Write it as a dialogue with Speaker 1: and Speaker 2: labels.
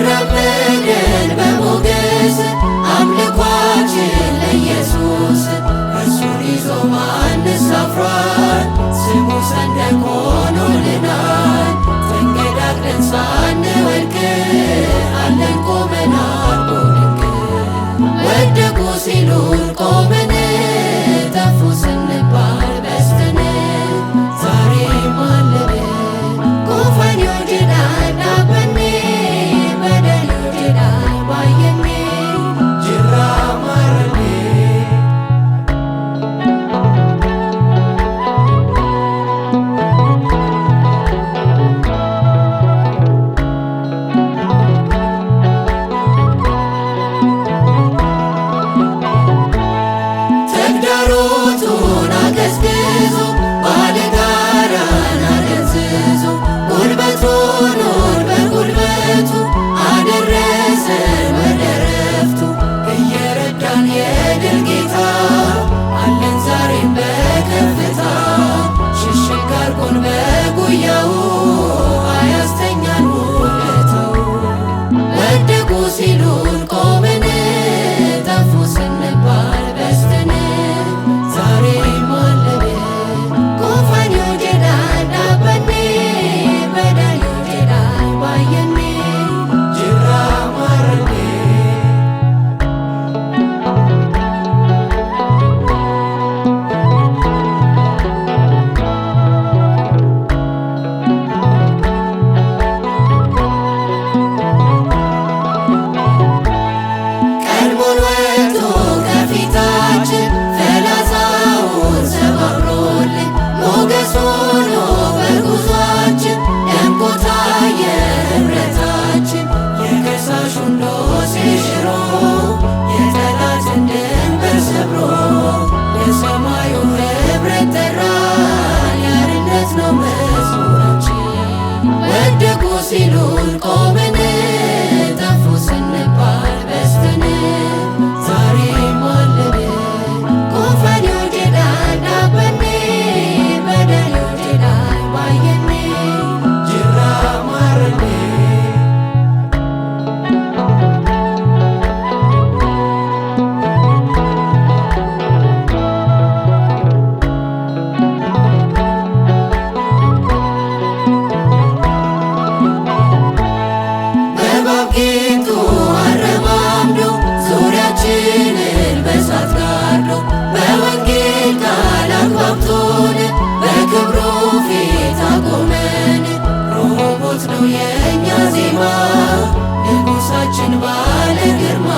Speaker 1: አራመደን በሞገስ አምልኳችን ለኢየሱስ እርሱን ይዞ ማንስ አፍሯል? ስሙ ሰንደቅ ሆኖልናል። ተንገዳግደን ሳንወድቅ አለን ቆመናል በድንቅ ወደቁ ሲሉን ቆመን ጠፉ ስንባል በስተን ዛሬም አለን ጎፈኒው ጅዳን ዳበኔ በደሉ ጅዳን ባየኔ ጅራ ማረኔ ተግዳሮቱን አገዝግዞ ባለጋራን አደንዝዞ ጉልበት ሆኖን በጉልበቱ አደረሰን ወደ ረፍቱ እየረዳን የድል ጌታ አለን ዛሬም በከፍታ ሽሽግ አርጎን በጉያው አያስተኛን ውለታው ወደቁ ሲሉን ቆመን ጠፉ ስንባል በስተን ዛሬም አለን ጎፈኒው ጅዳን ዳበኔ በደሉ ጅዳን ባየኔ ጅራ ማረኔ ቀድሞን ወጥቶ ከፊታችን ፈላጻውን ሰባብሮልን ሞገስ ሆኖ በጉዟችን ደምቆ ታየ ኅብረታችን የከሳሹን ዶሴ ሽሮ የጠላትን ድንበር ሰብሮ የሰማዩ ኅብረት ጠራን ያርነት ነው መዝሙራችን ወደቁ ሲሉን ቆመን ጠፉ ስንባል በስተን ዛሬም አለን ጎፈኒው ጅዳን ዳበኔ በደሉ ጅዳን ባየኔ ጅራ ማረኔ በእባብ ጊንጡ አረማምዶ ዙሪያችንን በእሳት ጋርዶ በወንጌል ቃል አግባብቶን በክብሩ ፊት አቆመን። ሮሆቦት ነው የእኛ ዜማ ንጉሣችን ባለ ግርማ